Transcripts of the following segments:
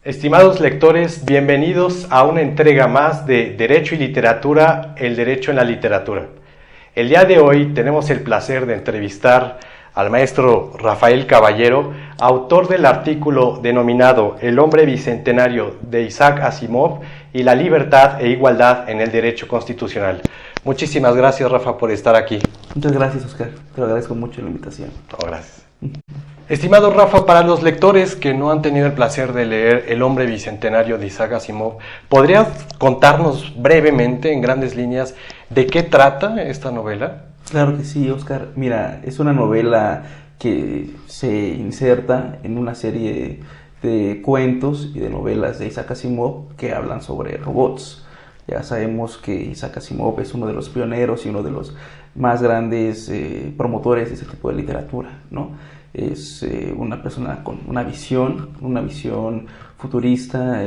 Estimados lectores, bienvenidos a una entrega más de Derecho y Literatura, el derecho en la literatura. El día de hoy tenemos el placer de entrevistar al maestro Rafael Caballero, autor del artículo denominado El hombre bicentenario de Isaac Asimov y la libertad e igualdad en el derecho constitucional. Muchísimas gracias, Rafa, por estar aquí. Muchas gracias, Oscar. Te lo agradezco mucho la invitación. Oh, gracias. Estimado Rafa, para los lectores que no han tenido el placer de leer El hombre bicentenario de Isaac Asimov, ¿podrías contarnos brevemente, en grandes líneas, de qué trata esta novela? Claro que sí, Oscar. Mira, es una novela que se inserta en una serie de cuentos y de novelas de Isaac Asimov que hablan sobre robots. Ya sabemos que Isaac Asimov es uno de los pioneros y uno de los más grandes promotores de ese tipo de literatura, ¿no? Es una persona con una visión futurista,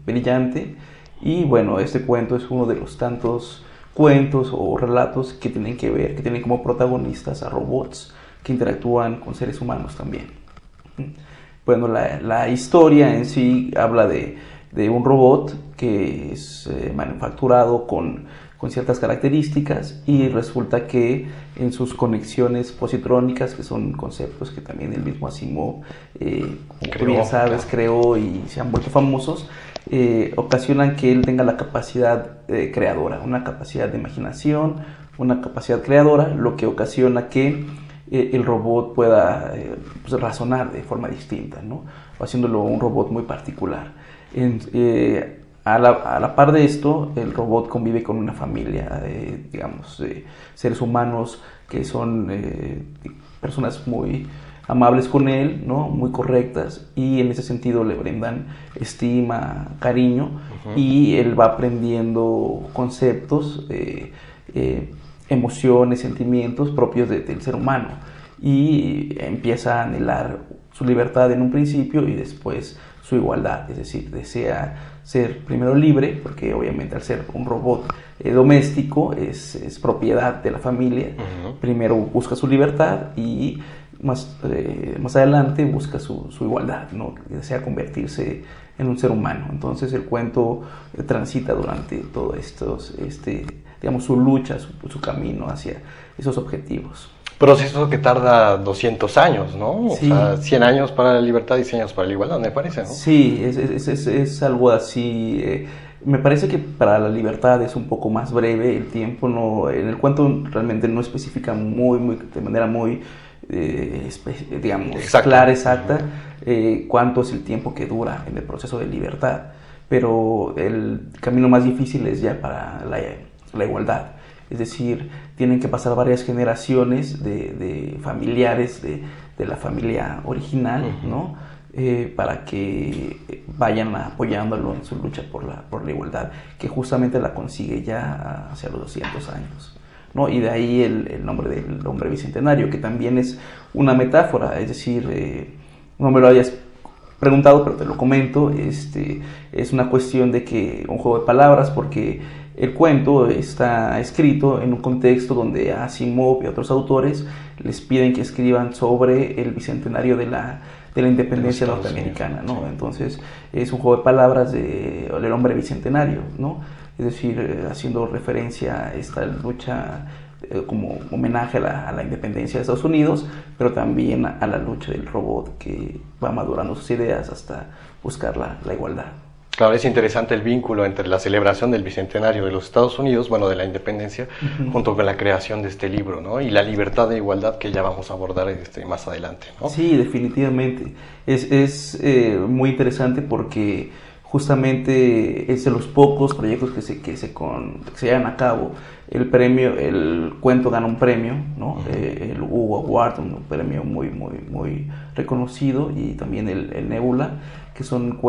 brillante. Y bueno, este cuento es uno de los tantos cuentos o relatos que tienen como protagonistas a robots que interactúan con seres humanos también. Bueno, la historia en sí habla de un robot que es manufacturado con ciertas características, y resulta que en sus conexiones positrónicas, que son conceptos que también el mismo Asimov, como bien sabes, creó y se han vuelto famosos, ocasionan que él tenga la capacidad creadora, una capacidad de imaginación, una capacidad creadora, lo que ocasiona que el robot pueda razonar de forma distinta, ¿no? Haciéndolo un robot muy particular. A la par de esto, el robot convive con una familia de seres humanos que son personas muy amables con él, ¿no? Muy correctas, y en ese sentido le brindan estima, cariño, y él va aprendiendo conceptos, emociones, sentimientos propios del ser humano, y empieza a anhelar su libertad en un principio y después su igualdad, es decir, desea ser primero libre, porque obviamente al ser un robot doméstico es propiedad de la familia. Primero busca su libertad y más adelante busca su igualdad, ¿no? Desea convertirse en un ser humano. Entonces el cuento transita durante todo su lucha, su camino hacia esos objetivos. Proceso que tarda 200 años, ¿no? Sí. O sea, 100 años para la libertad y 100 años para la igualdad, me parece, ¿no? Sí, es algo así. Me parece que para la libertad es un poco más breve el tiempo. En el cuento realmente no especifica de manera muy, clara, exacta, cuánto es el tiempo que dura en el proceso de libertad. Pero el camino más difícil es ya para la igualdad. Es decir, tienen que pasar varias generaciones de familiares de la familia original, ¿no? Para que vayan apoyándolo en su lucha por la igualdad, que justamente la consigue ya hacia los 200 años, ¿no? Y de ahí el nombre del hombre bicentenario, que también es una metáfora, es decir, no me lo hayas preguntado, pero te lo comento, es una cuestión de que un juego de palabras, porque el cuento está escrito en un contexto donde Asimov y otros autores les piden que escriban sobre el bicentenario de la independencia norteamericana, ¿no? Entonces es un juego de palabras del hombre bicentenario, ¿no? Es decir, haciendo referencia a esta lucha como homenaje a la independencia de Estados Unidos, pero también a la lucha del robot que va madurando sus ideas hasta buscar la igualdad. Claro, es interesante el vínculo entre la celebración del bicentenario de los Estados Unidos, de la independencia, junto con la creación de este libro, ¿no? Y la libertad e igualdad que ya vamos a abordar más adelante, ¿no? Sí, definitivamente. Es muy interesante porque justamente es de los pocos proyectos que se llevan a cabo. El cuento gana un premio, ¿no? El Hugo Award, un premio muy reconocido, y también el Nebula, que son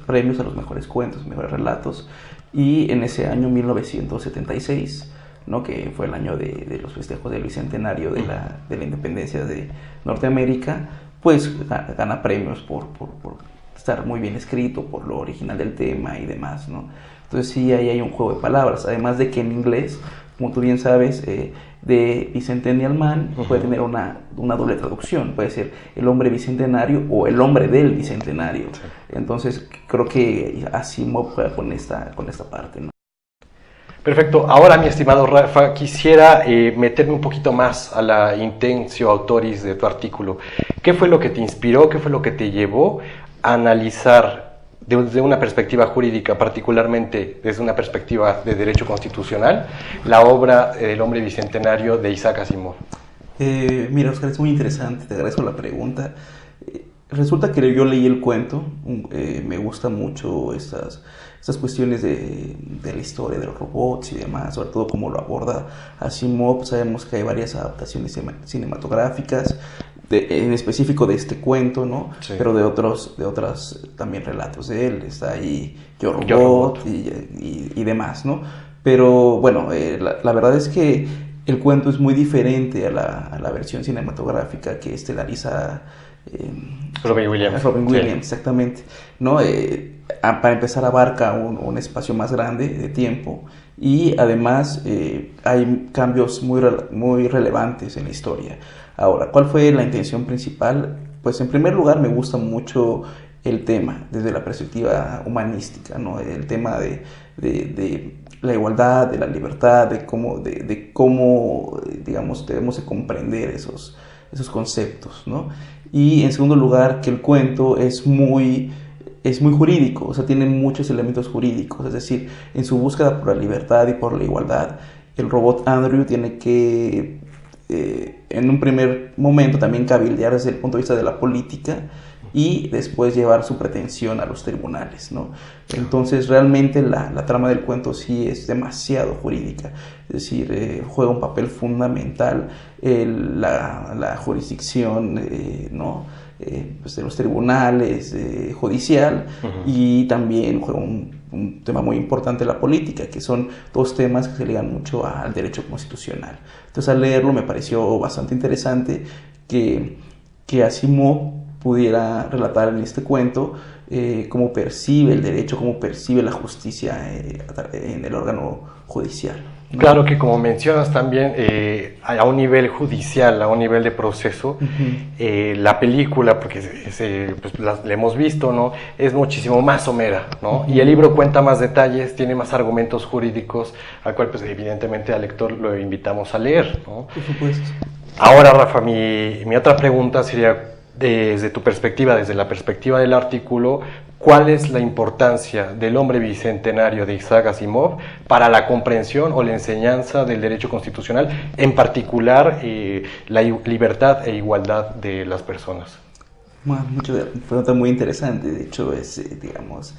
premios a los mejores cuentos, mejores relatos. Y en ese año 1976, ¿no? Que fue el año de los festejos del bicentenario de la independencia de Norteamérica, pues gana premios por estar muy bien escrito por lo original del tema y demás, ¿no? Entonces sí, ahí hay un juego de palabras, además de que en inglés, como tú bien sabes, de Bicentennial Man puede tener una doble traducción, puede ser el hombre bicentenario o el hombre del bicentenario. Sí. Entonces creo que Asimov juega con esta parte, ¿no? Perfecto. Ahora, mi estimado Rafa, quisiera meterme un poquito más a la intentio autoris de tu artículo. ¿Qué fue lo que te inspiró? ¿Qué fue lo que te llevó a analizar desde una perspectiva jurídica, particularmente desde una perspectiva de derecho constitucional, la obra El hombre bicentenario de Isaac Asimov? Mira, Oscar, es muy interesante, te agradezco la pregunta. Resulta que yo leí el cuento, me gustan mucho estas cuestiones de la historia de los robots y demás, sobre todo cómo lo aborda Asimov. Sabemos que hay varias adaptaciones cinematográficas, en específico de este cuento, ¿no? Sí. Pero de otros también relatos de él. Está ahí Yo Robot. Y demás, ¿no? Pero bueno, la verdad es que el cuento es muy diferente a la versión cinematográfica que estelariza Robin Williams. Robin Williams, sí. Exactamente, ¿no? Para empezar abarca un espacio más grande de tiempo y además hay cambios muy relevantes en la historia. Ahora, ¿cuál fue la intención principal? Pues en primer lugar me gusta mucho el tema desde la perspectiva humanística, ¿no? El tema de la igualdad, de la libertad, de cómo digamos, debemos de comprender esos conceptos, ¿no? Y en segundo lugar, que el cuento es muy jurídico, o sea, tiene muchos elementos jurídicos, es decir, en su búsqueda por la libertad y por la igualdad, el robot Andrew tiene que, en un primer momento, también cabildear desde el punto de vista de la política y después llevar su pretensión a los tribunales, ¿no? Entonces, realmente la trama del cuento sí es demasiado jurídica, es decir, juega un papel fundamental la jurisdicción, ¿no? Pues de los tribunales, judicial, y también juega un tema muy importante, la política, que son dos temas que se ligan mucho al derecho constitucional. Entonces, al leerlo me pareció bastante interesante que Asimov pudiera relatar en este cuento cómo percibe el derecho, cómo percibe la justicia en el órgano judicial, ¿no? Claro que, como mencionas también, a un nivel judicial, a un nivel de proceso, la película, porque pues la hemos visto, ¿no?, es muchísimo más somera, ¿no? Y el libro cuenta más detalles, tiene más argumentos jurídicos, al cual pues evidentemente al lector lo invitamos a leer, ¿no? Por supuesto. Ahora, Rafa, mi otra pregunta sería, desde tu perspectiva, desde la perspectiva del artículo, ¿cuál es la importancia del hombre bicentenario de Isaac Asimov para la comprensión o la enseñanza del derecho constitucional, en particular la libertad e igualdad de las personas? Una pregunta muy interesante, de hecho es, digamos,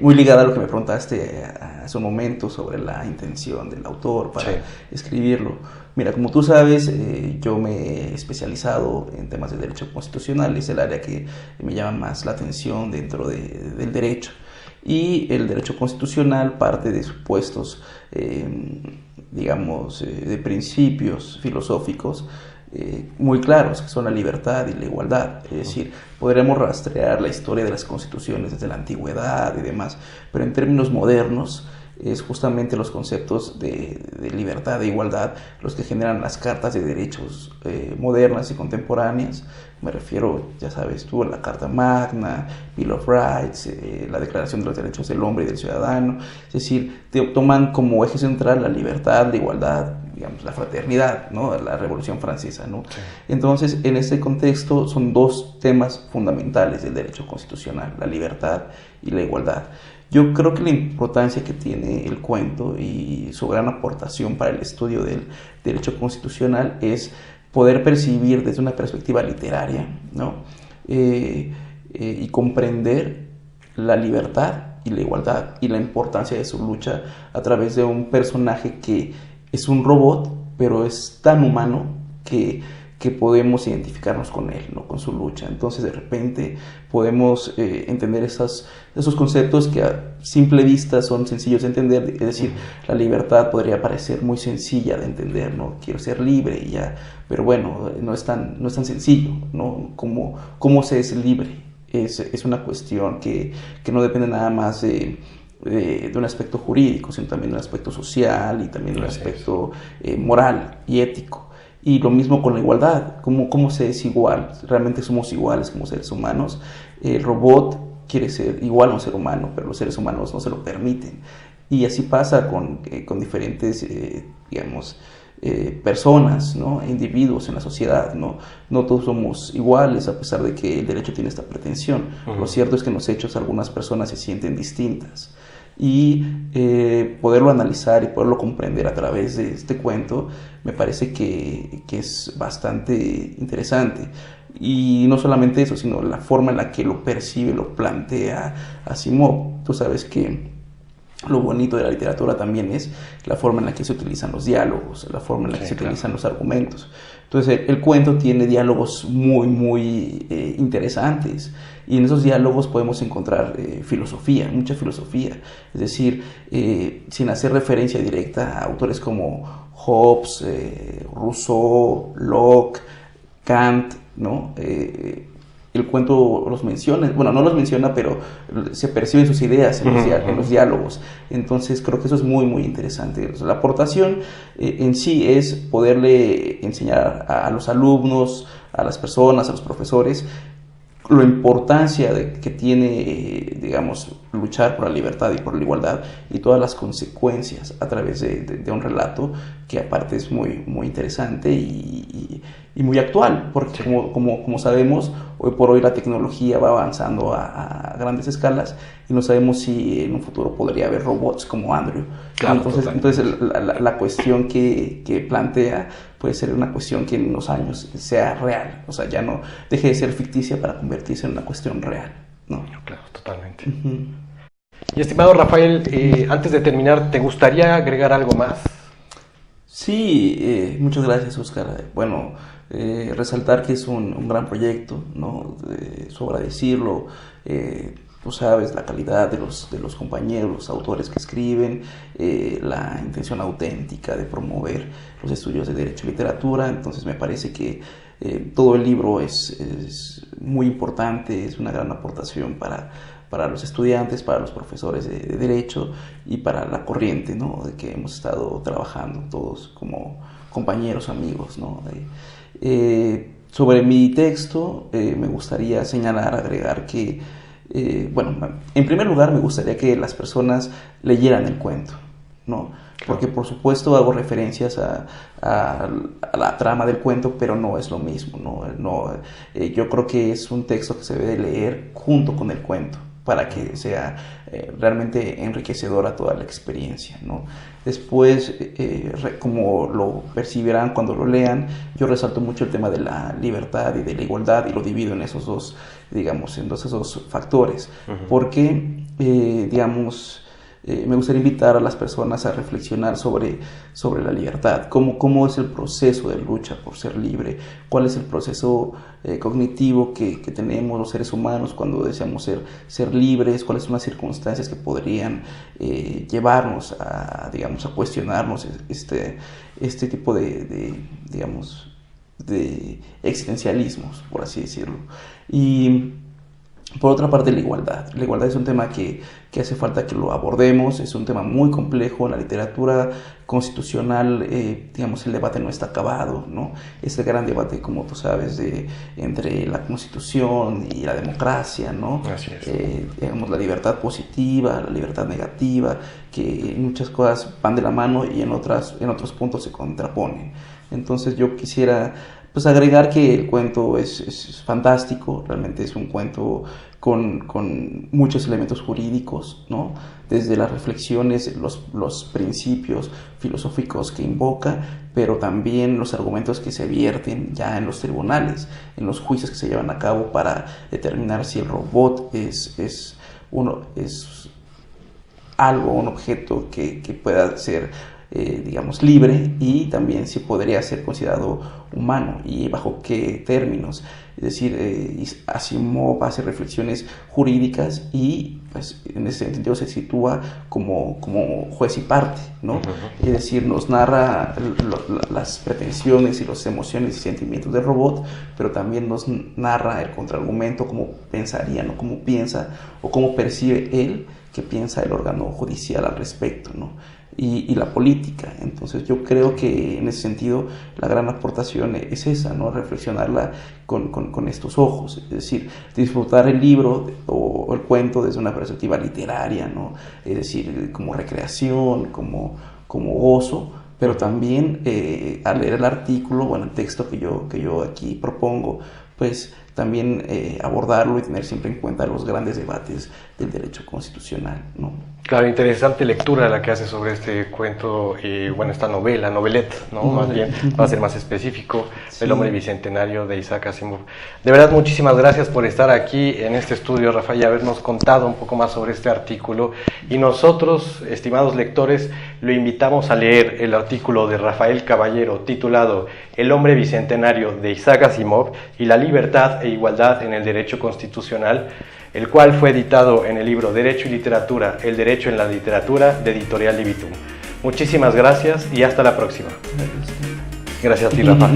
muy ligada a lo que me preguntaste hace un momento sobre la intención del autor para escribirlo. Mira, como tú sabes, yo me he especializado en temas de derecho constitucional, es el área que me llama más la atención dentro del derecho. Y el derecho constitucional parte de supuestos, digamos, de principios filosóficos muy claros, que son la libertad y la igualdad. Es decir, podremos rastrear la historia de las constituciones desde la antigüedad y demás, pero en términos modernos es justamente los conceptos de libertad e igualdad los que generan las cartas de derechos modernas y contemporáneas. Me refiero, ya sabes tú, a la Carta Magna, Bill of Rights, la Declaración de los Derechos del Hombre y del Ciudadano. Es decir, toman como eje central la libertad, la igualdad, digamos, la fraternidad, ¿no?, la Revolución Francesa, ¿no? Sí. Entonces, en este contexto son dos temas fundamentales del derecho constitucional, la libertad y la igualdad. Yo creo que la importancia que tiene el cuento y su gran aportación para el estudio del derecho constitucional es poder percibir desde una perspectiva literaria, ¿no?, y comprender la libertad y la igualdad y la importancia de su lucha a través de un personaje que es un robot, pero es tan humano que podemos identificarnos con él, ¿no?, con su lucha. Entonces, de repente podemos entender esos conceptos que a simple vista son sencillos de entender. Es decir, la libertad podría parecer muy sencilla de entender, ¿no? Quiero ser libre y ya. Pero bueno, no es tan sencillo, ¿no? ¿Cómo se es libre? es una cuestión que no depende nada más de un aspecto jurídico, sino también de un aspecto social y también de un aspecto moral y ético. Y lo mismo con la igualdad, ¿cómo se es igual? ¿Realmente somos iguales como seres humanos? El robot quiere ser igual a un ser humano, pero los seres humanos no se lo permiten. Y así pasa con diferentes, digamos, personas, ¿no? Individuos en la sociedad, no todos somos iguales, a pesar de que el derecho tiene esta pretensión. Lo cierto es que en los hechos algunas personas se sienten distintas, y poderlo analizar y poderlo comprender a través de este cuento me parece que es bastante interesante. Y no solamente eso, sino la forma en la que lo percibe, lo plantea Asimov. Tú sabes que lo bonito de la literatura también es la forma en la que se utilizan los diálogos, la forma en la que se utilizan los argumentos. Entonces el cuento tiene diálogos muy interesantes, y en esos diálogos podemos encontrar filosofía, mucha filosofía. Es decir, sin hacer referencia directa a autores como Hobbes, Rousseau, Locke, Kant, ¿no? El cuento los menciona, bueno, no los menciona, pero se perciben sus ideas en los diálogos. Entonces creo que eso es muy interesante. O sea, la aportación en sí es poderle enseñar a los alumnos, a las personas, a los profesores, la importancia que tiene, digamos, luchar por la libertad y por la igualdad, y todas las consecuencias a través de un relato que aparte es muy interesante y muy actual, porque como sabemos, hoy por hoy la tecnología va avanzando a grandes escalas, y no sabemos si en un futuro podría haber robots como Andrew. Claro, entonces la cuestión que plantea puede ser una cuestión que en unos años sea real, o sea, ya no deje de ser ficticia para convertirse en una cuestión real, ¿no? Claro, totalmente. Y estimado Rafael, antes de terminar, ¿te gustaría agregar algo más? Sí, muchas gracias, Oscar. Bueno, resaltar que es un gran proyecto, ¿no? Sobra decirlo. Tú sabes, la calidad de los compañeros, los autores que escriben, la intención auténtica de promover los estudios de Derecho y Literatura. Entonces me parece que todo el libro es muy importante, es una gran aportación para los estudiantes, para los profesores de Derecho y para la corriente, ¿no? De que hemos estado trabajando todos como compañeros, amigos, ¿no? Sobre mi texto me gustaría señalar, agregar que bueno, en primer lugar me gustaría que las personas leyeran el cuento, ¿no? Porque por supuesto hago referencias a la trama del cuento, pero no es lo mismo, ¿no? Yo creo que es un texto que se debe de leer junto con el cuento para que sea realmente enriquecedora toda la experiencia, ¿no? Después, como lo percibirán cuando lo lean, yo resalto mucho el tema de la libertad y de la igualdad, y lo divido en esos dos, digamos, en esos dos factores, porque, digamos, me gustaría invitar a las personas a reflexionar sobre la libertad, cómo es el proceso de lucha por ser libre, cuál es el proceso cognitivo que tenemos los seres humanos cuando deseamos ser libres, cuáles son las circunstancias que podrían llevarnos a, digamos, a cuestionarnos este tipo digamos, de existencialismos, por así decirlo. Y por otra parte, la igualdad. La igualdad es un tema que hace falta que lo abordemos, es un tema muy complejo. En la literatura constitucional, digamos, el debate no está acabado, ¿no? Es el gran debate, como tú sabes, entre la Constitución y la democracia, ¿no? Así es. Digamos, la libertad positiva, la libertad negativa, que en muchas cosas van de la mano y en otros puntos se contraponen. Entonces yo quisiera pues agregar que el cuento es fantástico, realmente es un cuento con muchos elementos jurídicos, ¿no? Desde las reflexiones, los principios filosóficos que invoca, pero también los argumentos que se vierten ya en los tribunales, en los juicios que se llevan a cabo para determinar si el robot es algo, un objeto que pueda ser digamos, libre, y también si podría ser considerado humano y bajo qué términos. Es decir, Asimov hace reflexiones jurídicas y pues en ese sentido se sitúa como juez y parte, ¿no? Uh-huh. Es decir, nos narra las pretensiones y las emociones y sentimientos del robot, pero también nos narra el contraargumento, cómo pensaría, ¿no? Cómo piensa o cómo percibe él que piensa el órgano judicial al respecto, ¿no? Y la política. Entonces yo creo que en ese sentido la gran aportación es esa, ¿no? Reflexionarla con estos ojos, es decir, disfrutar el libro o el cuento desde una perspectiva literaria, ¿no? Es decir, como recreación, como gozo, pero también al leer el artículo, bueno, el texto que yo aquí propongo, pues también abordarlo y tener siempre en cuenta los grandes debates del derecho constitucional, ¿no? Claro, interesante lectura la que hace sobre este cuento y bueno, esta novelette, ¿no? Más bien, va a ser más específico, sí. El hombre bicentenario de Isaac Asimov. De verdad, muchísimas gracias por estar aquí en este estudio, Rafael, y habernos contado un poco más sobre este artículo. Y nosotros, estimados lectores, lo invitamos a leer el artículo de Rafael Caballero titulado El hombre bicentenario de Isaac Asimov y la libertad e igualdad en el derecho constitucional, el cual fue editado en el libro Derecho y Literatura, el derecho en la literatura, de Editorial Libitum. Muchísimas gracias y hasta la próxima. Gracias a ti, Rafa.